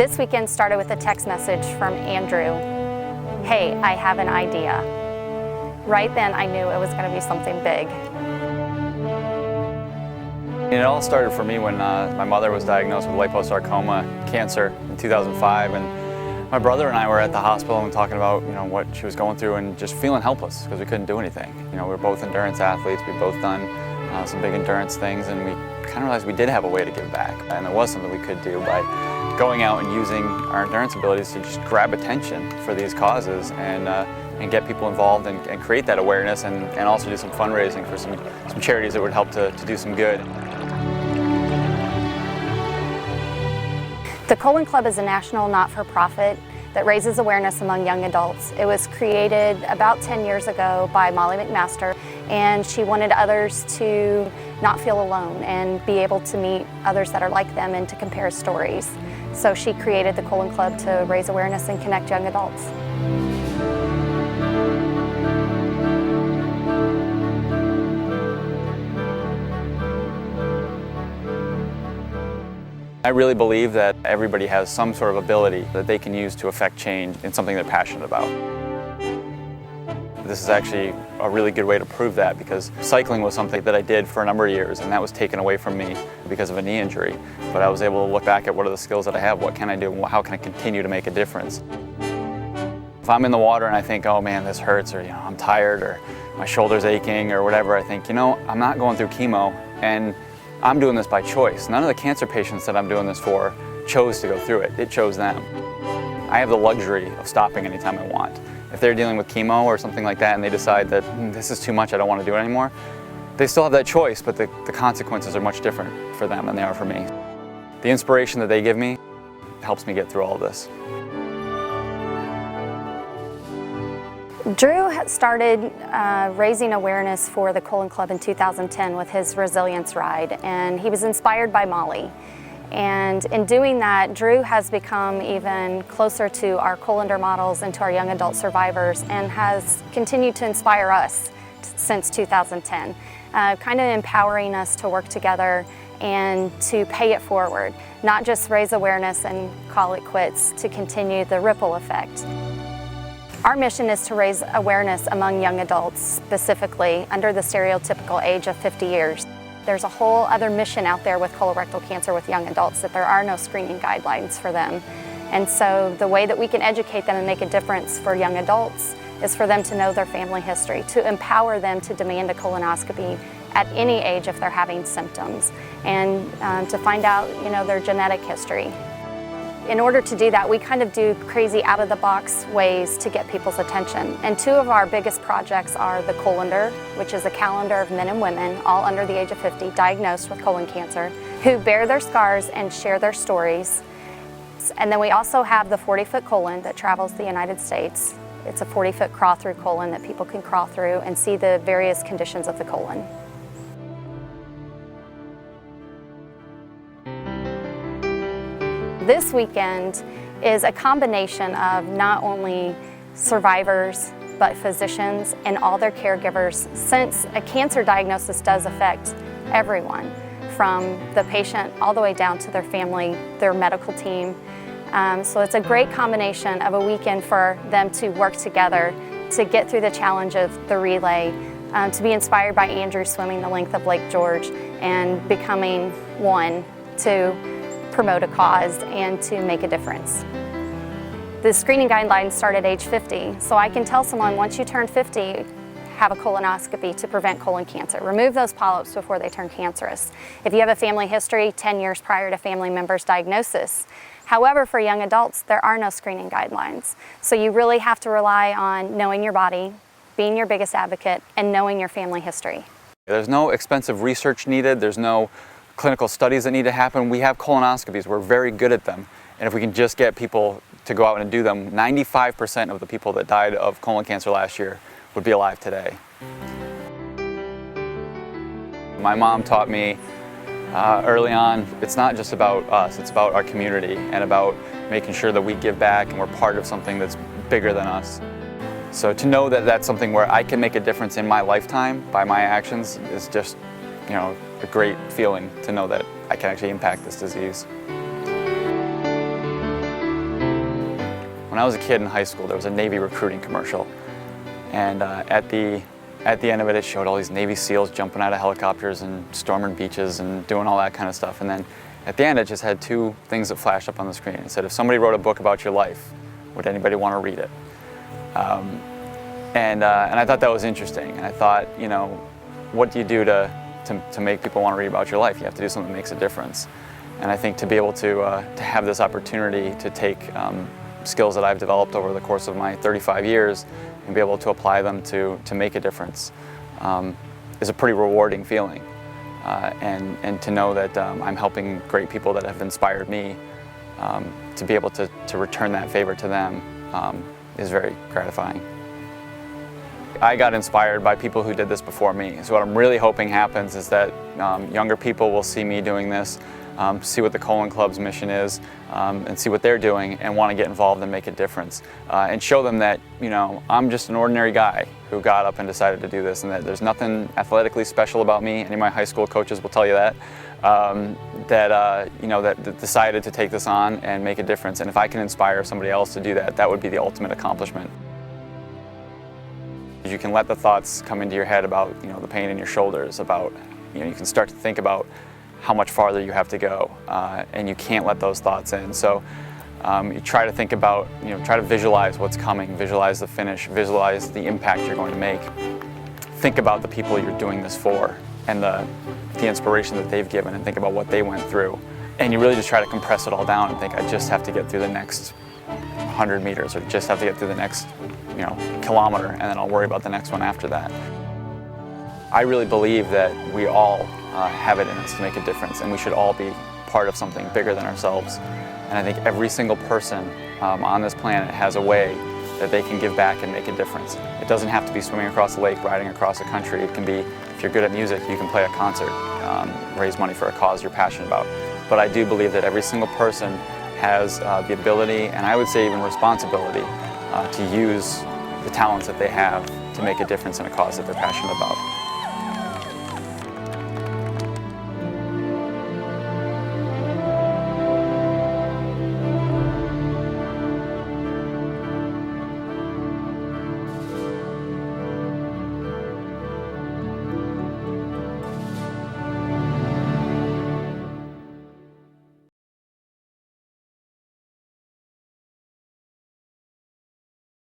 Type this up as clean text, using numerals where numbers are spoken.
This weekend started with a text message from Andrew. Hey, I have an idea. Right then I knew it was going to be something big. It all started for me when my mother was diagnosed with liposarcoma cancer in 2005, and my brother and I were at the hospital and talking about what she was going through and just feeling helpless because we couldn't do anything. We were both endurance athletes. We'd both done some big endurance things, and we kind of realized we did have a way to give back, and there was something we could do by going out and using our endurance abilities to just grab attention for these causes and get people involved and create that awareness and also do some fundraising for some charities that would help to do some good. The Colon Club is a national not-for-profit that raises awareness among young adults. It was created about 10 years ago by Molly McMaster, and she wanted others to not feel alone and be able to meet others that are like them and to compare stories. So she created the Colon Club to raise awareness and connect young adults. I really believe that everybody has some sort of ability that they can use to affect change in something they're passionate about. This is actually a really good way to prove that, because cycling was something that I did for a number of years, and that was taken away from me because of a knee injury. But I was able to look back at what are the skills that I have, what can I do, and how can I continue to make a difference. If I'm in the water and I think, oh man, this hurts, or I'm tired, or my shoulder's aching, or whatever, I think, I'm not going through chemo, and I'm doing this by choice. None of the cancer patients that I'm doing this for chose to go through it. It chose them. I have the luxury of stopping anytime I want. If they're dealing with chemo or something like that and they decide that this is too much, I don't want to do it anymore, they still have that choice, but the consequences are much different for them than they are for me. The inspiration that they give me helps me get through all of this. Drew started raising awareness for the Colon Club in 2010 with his Resilience Ride, and he was inspired by Molly. And in doing that, Drew has become even closer to our Colander models and to our young adult survivors, and has continued to inspire us since 2010, kind of empowering us to work together and to pay it forward, not just raise awareness and call it quits, to continue the ripple effect. Our mission is to raise awareness among young adults, specifically under the stereotypical age of 50 years. There's a whole other mission out there with colorectal cancer with young adults, that there are no screening guidelines for them. And so the way that we can educate them and make a difference for young adults is for them to know their family history, to empower them to demand a colonoscopy at any age if they're having symptoms, and to find out their genetic history. In order to do that, we kind of do crazy out-of-the-box ways to get people's attention. And two of our biggest projects are the Colander, which is a calendar of men and women, all under the age of 50, diagnosed with colon cancer, who bear their scars and share their stories. And then we also have the 40-foot colon that travels the United States. It's a 40-foot crawl-through colon that people can crawl through and see the various conditions of the colon. This weekend is a combination of not only survivors, but physicians and all their caregivers, since a cancer diagnosis does affect everyone, from the patient all the way down to their family, their medical team. So it's a great combination of a weekend for them to work together to get through the challenge of the relay, to be inspired by Andrew swimming the length of Lake George and becoming one to promote a cause and to make a difference. The screening guidelines start at age 50, so I can tell someone, once you turn 50, have a colonoscopy to prevent colon cancer. Remove those polyps before they turn cancerous. If you have a family history, 10 years prior to family member's diagnosis. However, for young adults, there are no screening guidelines. So you really have to rely on knowing your body, being your biggest advocate, and knowing your family history. There's no expensive research needed. There's no clinical studies that need to happen. We have colonoscopies. We're very good at them. And if we can just get people to go out and do them, 95% of the people that died of colon cancer last year would be alive today. My mom taught me early on, it's not just about us, it's about our community and about making sure that we give back and we're part of something that's bigger than us. So to know that that's something where I can make a difference in my lifetime by my actions is just, a great feeling to know that I can actually impact this disease. When I was a kid in high school, there was a Navy recruiting commercial, and at the end of it, it showed all these Navy SEALs jumping out of helicopters and storming beaches and doing all that kind of stuff. And then at the end, it just had two things that flashed up on the screen. It said, if somebody wrote a book about your life, would anybody want to read it? And I thought that was interesting. And I thought, you know, what do you do to make people want to read about your life? You have to do something that makes a difference. And I think to be able to have this opportunity to take skills that I've developed over the course of my 35 years and be able to apply them to make a difference is a pretty rewarding feeling. And to know that I'm helping great people that have inspired me, to be able to return that favor to them is very gratifying. I got inspired by people who did this before me. So what I'm really hoping happens is that younger people will see me doing this, see what the Colon Club's mission is, and see what they're doing and want to get involved and make a difference. And show them that, you know, I'm just an ordinary guy who got up and decided to do this, and that there's nothing athletically special about me. Any of my high school coaches will tell you that. You know, that decided to take this on and make a difference. And if I can inspire somebody else to do that, that would be the ultimate accomplishment. You can let the thoughts come into your head about, you know, the pain in your shoulders, about, you know, you can start to think about how much farther you have to go, and you can't let those thoughts in. So you try to think about, you know, try to visualize what's coming, visualize the finish, visualize the impact you're going to make. Think about the people you're doing this for and the inspiration that they've given, and think about what they went through. And you really just try to compress it all down and think, I just have to get through the next 100 meters, or just have to get through the next, you know, kilometer, and then I'll worry about the next one after that. I really believe that we all have it in us to make a difference, and we should all be part of something bigger than ourselves. And I think every single person on this planet has a way that they can give back and make a difference. It doesn't have to be swimming across a lake, riding across a country. It can be, if you're good at music, you can play a concert, raise money for a cause you're passionate about. But I do believe that every single person has the ability, and I would say even responsibility, to use the talents that they have to make a difference in a cause that they're passionate about.